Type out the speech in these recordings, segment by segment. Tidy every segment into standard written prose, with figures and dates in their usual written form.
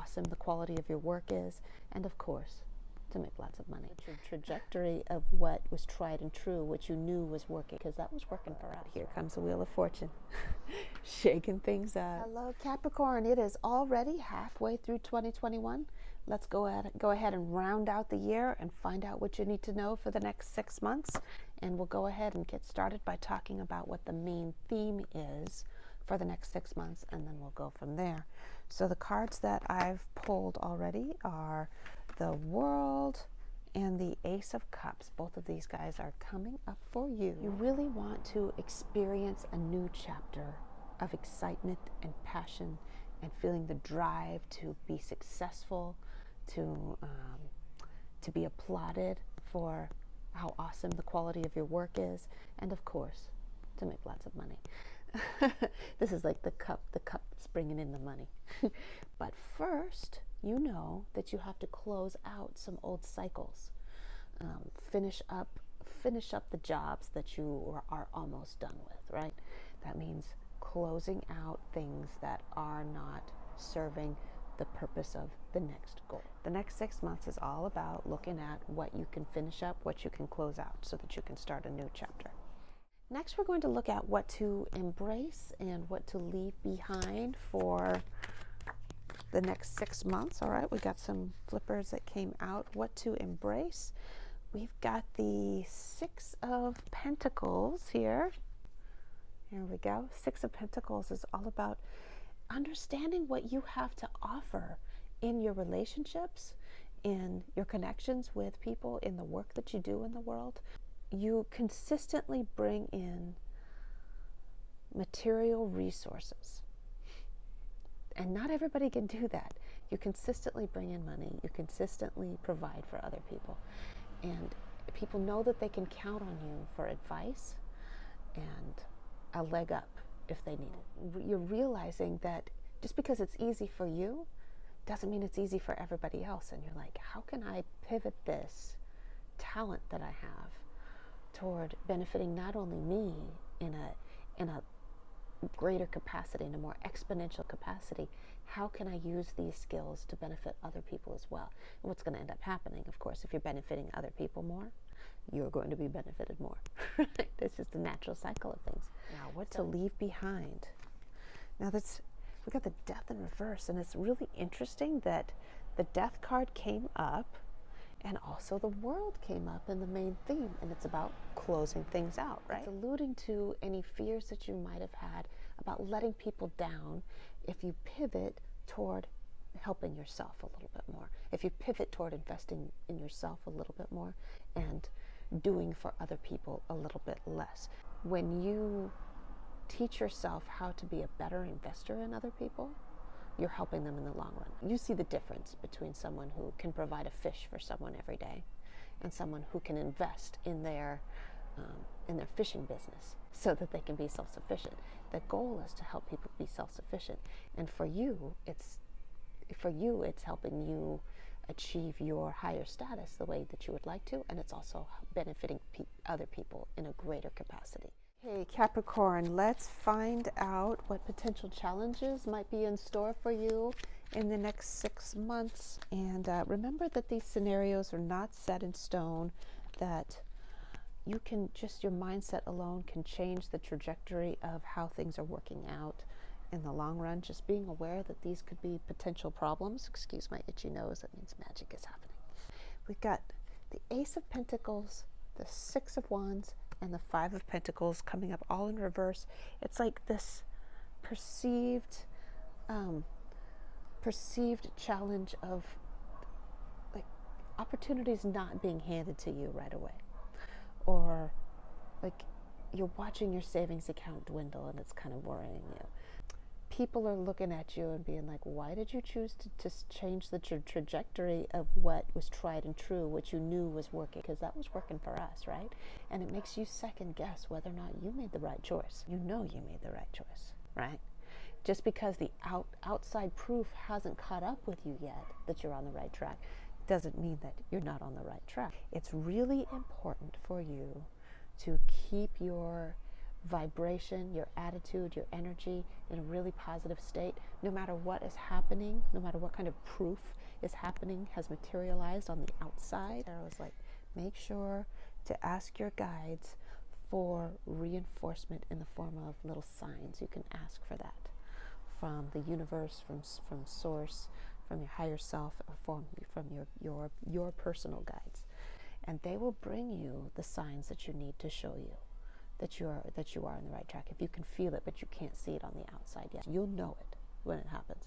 awesome the quality of your work is, and of course, to make lots of money. Your trajectory of what was tried and true, what you knew was working, because that was working for us. Here comes the Wheel of Fortune, shaking things up. Hello, Capricorn. It is already halfway through 2021. Let's go ahead and round out the year and find out what you need to know for the next 6 months. And we'll go ahead and get started by talking about what the main theme is for the next 6 months, and then we'll go from there. So the cards that I've pulled already are the World and the Ace of Cups. Both of these guys are coming up for you. You really want to experience a new chapter of excitement and passion and feeling the drive to be successful, to be applauded for how awesome the quality of your work is, and of course, to make lots of money. This is like the cup that's bringing in the money. But first, you know that you have to close out some old cycles. Finish up the jobs that you are almost done with, right? That means closing out things that are not serving the purpose of the next goal. The next 6 months is all about looking at what you can finish up, what you can close out, so that you can start a new chapter. Next, we're going to look at what to embrace and what to leave behind for the next 6 months. All right, we got some flippers that came out. What to embrace. We've got the Six of Pentacles here. Here we go. Six of Pentacles is all about understanding what you have to offer in your relationships, in your connections with people, in the work that you do in the world. You consistently bring in material resources. And not everybody can do that. You consistently bring in money. You consistently provide for other people. And people know that they can count on you for advice and a leg up if they need it. You're realizing that just because it's easy for you doesn't mean it's easy for everybody else. And you're like, how can I pivot this talent that I have toward benefiting not only me in a greater capacity, in a more exponential capacity? How can I use these skills to benefit other people as well? And what's going to end up happening, of course, if you're benefiting other people more, you're going to be benefited more. It's just the natural cycle of things. Now, what to leave behind? Now, we got the Death in reverse, and it's really interesting that the Death card came up, and also the World came up in the main theme, and it's about closing things out, right? It's alluding to any fears that you might have had about letting people down if you pivot toward helping yourself a little bit more, if you pivot toward investing in yourself a little bit more and doing for other people a little bit less. When you teach yourself how to be a better investor in other people, you're helping them in the long run. You see the difference between someone who can provide a fish for someone every day and someone who can invest in their fishing business so that they can be self-sufficient. The goal is to help people be self-sufficient, and for you it's helping you achieve your higher status the way that you would like to, and it's also benefiting other people in a greater capacity. Hey Capricorn, let's find out what potential challenges might be in store for you in the next 6 months. And remember that these scenarios are not set in stone, that you can just, your mindset alone can change the trajectory of how things are working out in the long run. Just being aware that these could be potential problems. Excuse my itchy nose, that means magic is happening. We've got the Ace of Pentacles, the Six of Wands, and the Five of Pentacles coming up all in reverse. It's like this perceived challenge of like opportunities not being handed to you right away, or like you're watching your savings account dwindle and it's kind of worrying you. People are looking at you and being like, why did you choose to change the trajectory of what was tried and true, what you knew was working? Because that was working for us, right? And it makes you second guess whether or not you made the right choice. You know you made the right choice, right? Just because the outside proof hasn't caught up with you yet that you're on the right track doesn't mean that you're not on the right track. It's really important for you to keep your vibration, your attitude, your energy in a really positive state, no matter what is happening, no matter what kind of proof is happening, has materialized on the outside. I was like, make sure to ask your guides for reinforcement in the form of little signs. You can ask for that from the universe, from source, from your higher self, or from your personal guides, and they will bring you the signs that you need to show you that you are on the right track. If you can feel it but you can't see it on the outside yet, you'll know it when it happens.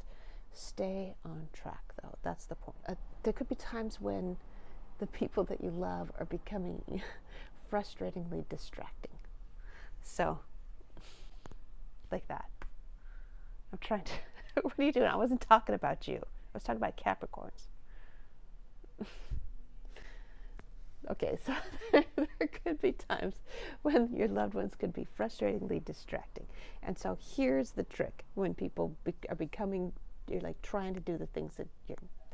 Stay on track, though. That's the point. There could be times when the people that you love are becoming frustratingly distracting. So, like that. I'm trying to. What are you doing? I wasn't talking about you. I was talking about Capricorns. Okay, so there could be times when your loved ones could be frustratingly distracting. And so here's the trick. When people are becoming, you're like trying to do the things that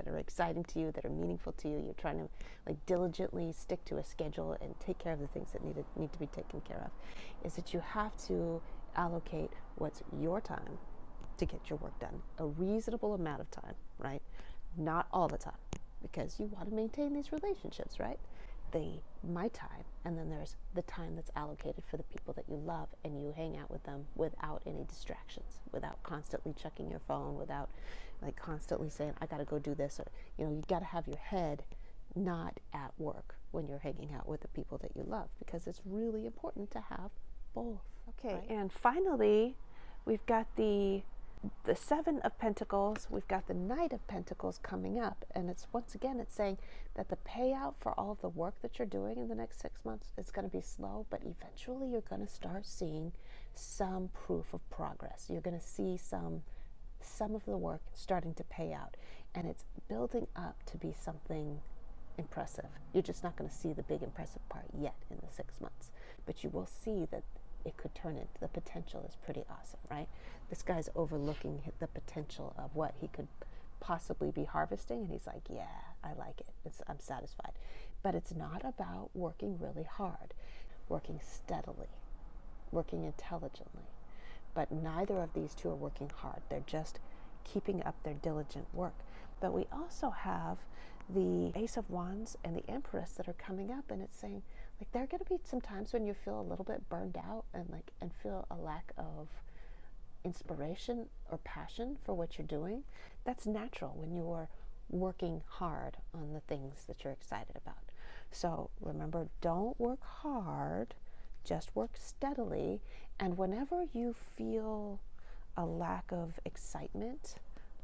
are exciting to you, that are meaningful to you. You're trying to like diligently stick to a schedule and take care of the things that need to be taken care of. Is that you have to allocate what's your time to get your work done. A reasonable amount of time, right? Not all the time, because you want to maintain these relationships, right? My time, and then there's the time that's allocated for the people that you love, and you hang out with them without any distractions, without constantly checking your phone, without like constantly saying, I got to go do this, or you got to have your head not at work when you're hanging out with the people that you love, because it's really important to have both. Okay, right? And finally, we've got the Seven of Pentacles, we've got the Knight of Pentacles coming up, and it's once again, it's saying that the payout for all of the work that you're doing in the next 6 months is going to be slow, but eventually you're going to start seeing some proof of progress. You're going to see some of the work starting to pay out, and it's building up to be something impressive. You're just not going to see the big impressive part yet in the 6 months, but you will see that it could turn into, the potential is pretty awesome, right? This guy's overlooking the potential of what he could possibly be harvesting, and he's like, yeah, I like it. I'm satisfied. But it's not about working really hard, working steadily, working intelligently. But neither of these two are working hard. They're just keeping up their diligent work. But we also have the Ace of Wands and the Empress that are coming up, and it's saying, like, there are going to be some times when you feel a little bit burned out and feel a lack of inspiration or passion for what you're doing. That's natural when you are working hard on the things that you're excited about. So remember, don't work hard, just work steadily. And whenever you feel a lack of excitement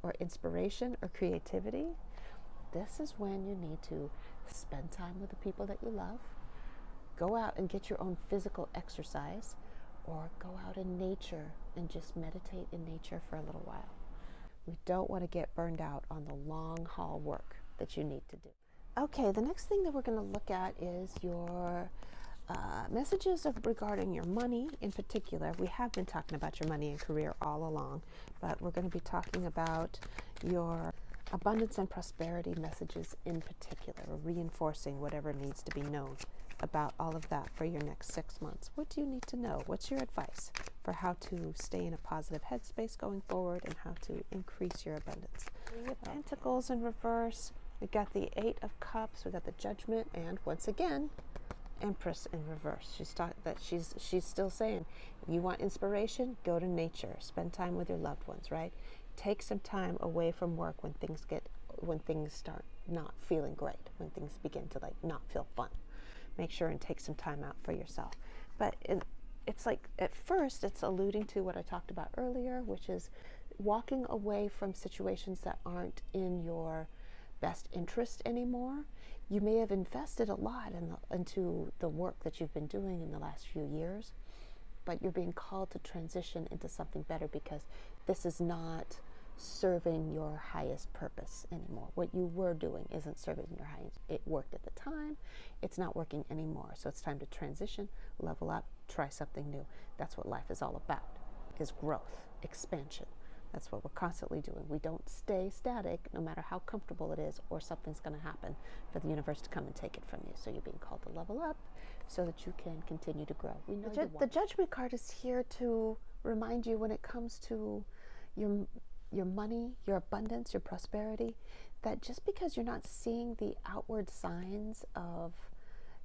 or inspiration or creativity, this is when you need to spend time with the people that you love. Go out and get your own physical exercise, or go out in nature and just meditate in nature for a little while. We don't want to get burned out on the long haul work that you need to do. Okay, the next thing that we're going to look at is your messages regarding your money in particular. We have been talking about your money and career all along, but we're going to be talking about your abundance and prosperity messages in particular, reinforcing whatever needs to be known about all of that for your next 6 months. What do you need to know? What's your advice for how to stay in a positive headspace going forward and how to increase your abundance? Three of Pentacles in reverse. We've got the Eight of Cups. We've got the Judgment, and once again, Empress in reverse. She's still saying, you want inspiration? Go to nature. Spend time with your loved ones, right? Take some time away from work when things start not feeling great, when things begin to not feel fun. Make sure and take some time out for yourself. But it's like, at first, it's alluding to what I talked about earlier, which is walking away from situations that aren't in your best interest anymore. You may have invested a lot into the work that you've been doing in the last few years, but you're being called to transition into something better because this is not serving your highest purpose anymore. What you were doing isn't serving your highest. It worked at the time. It's not working anymore. So it's time to transition, level up, try something new. That's what life is all about, is growth, expansion. That's what we're constantly doing. We don't stay static no matter how comfortable it is, or something's going to happen for the universe to come and take it from you. So you're being called to level up so that you can continue to grow. We know the Judgment card is here to remind you, when it comes to your money, your abundance, your prosperity, that just because you're not seeing the outward signs of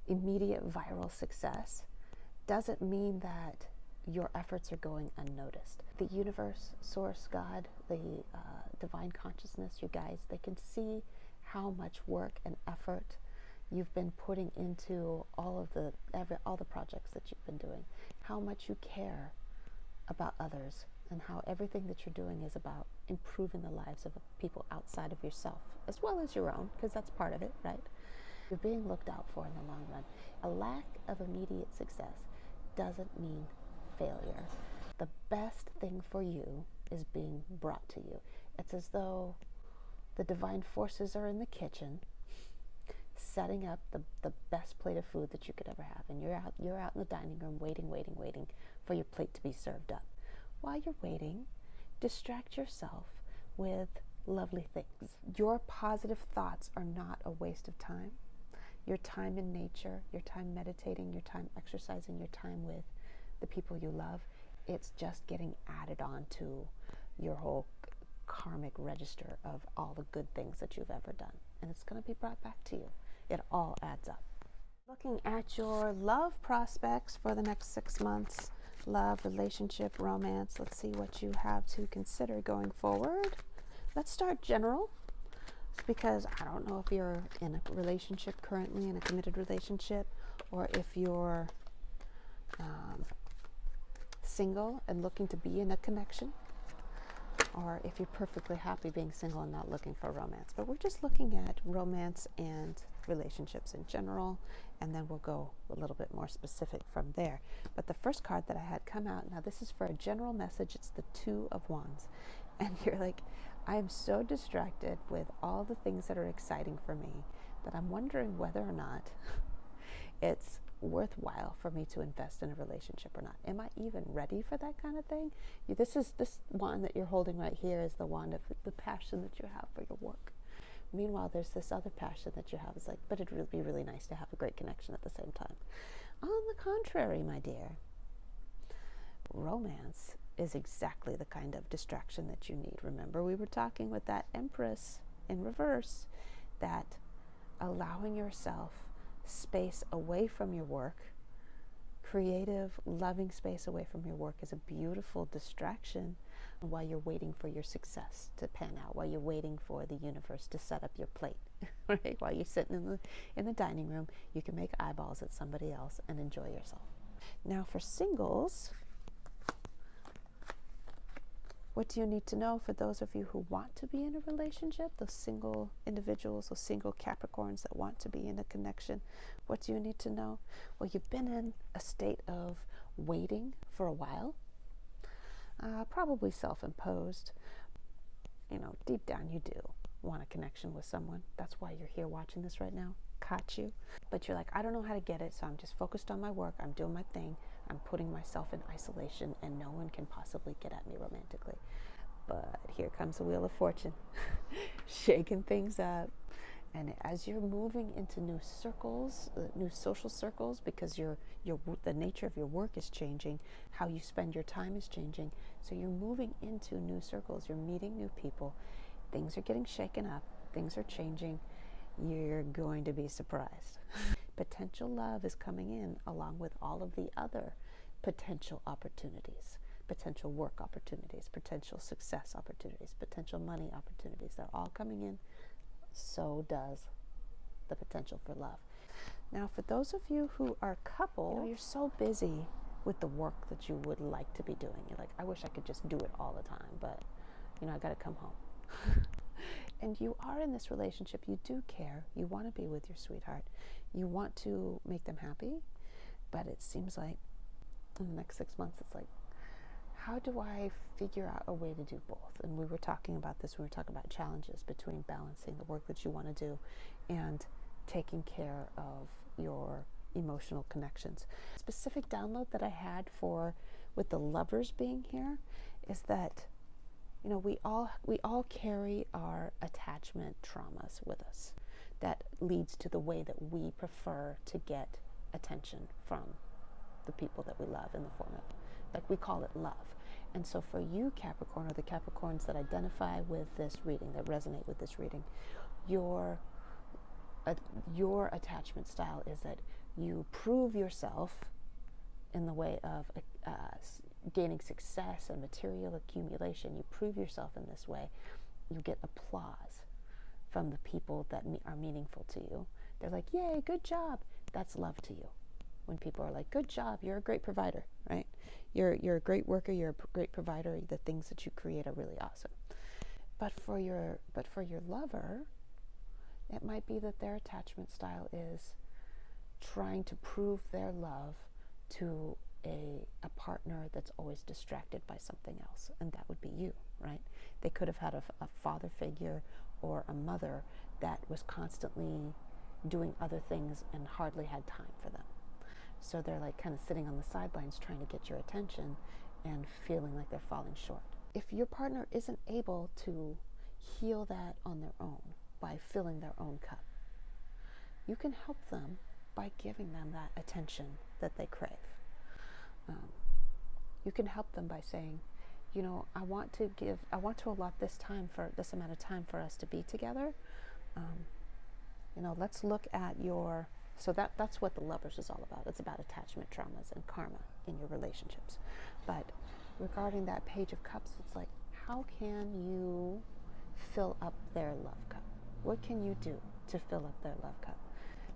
immediate viral success doesn't mean that your efforts are going unnoticed. The universe, source, God, the divine consciousness, you guys, they can see how much work and effort you've been putting into all the projects that you've been doing, how much you care about others, and how everything that you're doing is about improving the lives of people outside of yourself, as well as your own, because that's part of it, right? You're being looked out for in the long run. A lack of immediate success doesn't mean failure. The best thing for you is being brought to you. It's as though the divine forces are in the kitchen setting up the best plate of food that you could ever have, and you're out in the dining room waiting for your plate to be served up. While you're waiting, distract yourself with lovely things. Your positive thoughts are not a waste of time. Your time in nature, your time meditating, your time exercising, your time with the people you love, it's just getting added on to your whole karmic register of all the good things that you've ever done. And it's going to be brought back to you. It all adds up. Looking at your love prospects for the next 6 months, love, relationship, romance. Let's see what you have to consider going forward. Let's start general, because I don't know if you're in a relationship currently, in a committed relationship, or if you're single and looking to be in a connection, or if you're perfectly happy being single and not looking for romance. But we're just looking at romance and relationships in general, and then we'll go a little bit more specific from there. But the first card that I had come out, now this is for a general message, it's the Two of Wands. And you're like, I am so distracted with all the things that are exciting for me that I'm wondering whether or not it's worthwhile for me to invest in a relationship or not. Am I even ready for that kind of thing? This wand that you're holding right here is the wand of the passion that you have for your work. Meanwhile, there's this other passion that you have. It's like, but it'd be really nice to have a great connection at the same time. On the contrary, my dear, romance is exactly the kind of distraction that you need. Remember, we were talking with that Empress in reverse, that allowing yourself space away from your work, creative, loving space away from your work, is a beautiful distraction while you're waiting for your success to pan out, while you're waiting for the universe to set up your plate, right? While you're sitting in the dining room, you can make eyeballs at somebody else and enjoy yourself. Now for singles, what do you need to know for those of you who want to be in a relationship, those single individuals, those single Capricorns that want to be in a connection? What do you need to know? Well, you've been in a state of waiting for a while, probably self-imposed. Deep down you do want a connection with someone. That's why you're here watching this right now. Caught you. But you're like, I don't know how to get it, so I'm just focused on my work. I'm doing my thing. I'm putting myself in isolation, and no one can possibly get at me romantically. But here comes the Wheel of Fortune, shaking things up. And as you're moving into new circles, new social circles, because the nature of your work is changing, how you spend your time is changing. So you're moving into new circles. You're meeting new people. Things are getting shaken up. Things are changing. You're going to be surprised. Potential love is coming in along with all of the other potential opportunities, potential work opportunities, potential success opportunities, potential money opportunities. They're all coming in. So does the potential for love. Now, for those of you who are couple, you're so busy with the work that you would like to be doing. You're like, I wish I could just do it all the time, but I got to come home. And you are in this relationship, you do care, you want to be with your sweetheart, you want to make them happy, but it seems like in the next 6 months, it's like, how do I figure out a way to do both? And we were talking about this, we were talking about challenges between balancing the work that you want to do and taking care of your emotional connections. A specific download that I had with the lovers being here is that You know, we all carry our attachment traumas with us that leads to the way that we prefer to get attention from the people that we love in the form of, like, we call it love. And so for you, Capricorn, or the Capricorns that identify with this reading, that resonate with this reading, your attachment style is that you prove yourself in the way of gaining success and material accumulation. You prove yourself in this way. You get applause from the people that are meaningful to you. They're like, yay, good job. That's love to you. When people are like, good job, you're a great provider, right? You're a great worker, you're a great provider. The things that you create are really awesome. But for your lover, it might be that their attachment style is trying to prove their love to a partner that's always distracted by something else, and that would be you, right? They could have had a father figure or a mother that was constantly doing other things and hardly had time for them. So they're like kind of sitting on the sidelines trying to get your attention and feeling like they're falling short. If your partner isn't able to heal that on their own by filling their own cup, you can help them by giving them that attention that they crave. You can help them by saying, you know, I want to allot this amount of time for us to be together. You know, let's look at so that's what the Lovers is all about. It's about attachment traumas and karma in your relationships. But regarding that Page of Cups, it's like, how can you fill up their love cup? What can you do to fill up their love cup?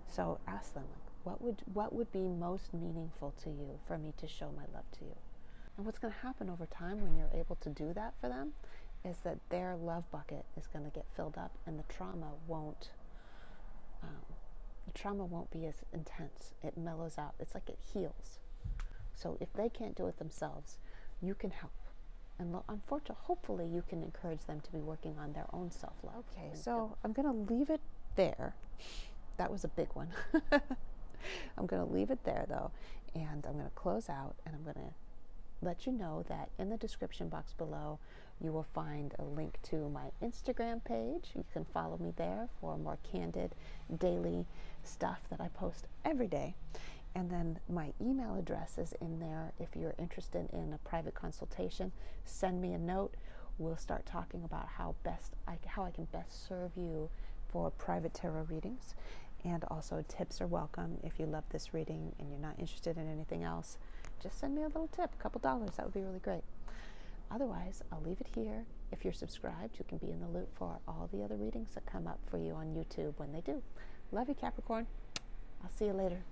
So ask them, like, what would be most meaningful to you for me to show my love to you? And what's going to happen over time when you're able to do that for them is that their love bucket is going to get filled up, and the trauma won't be as intense. It mellows out. It's like it heals. So if they can't do it themselves, you can help. And unfortunately, hopefully you can encourage them to be working on their own self-love. Okay, so I'm going to leave it there. That was a big one. I'm going to leave it there, though, and I'm going to close out, and I'm going to let you know that in the description box below, you will find a link to my Instagram page. You can follow me there for more candid daily stuff that I post every day. And then my email address is in there. If you're interested in a private consultation, send me a note. We'll start talking about how I can best serve you for private tarot readings. And also, tips are welcome. If you love this reading and you're not interested in anything else, just send me a little tip, a couple dollars. That would be really great. Otherwise, I'll leave it here. If you're subscribed, you can be in the loop for all the other readings that come up for you on YouTube when they do. Love you, Capricorn. I'll see you later.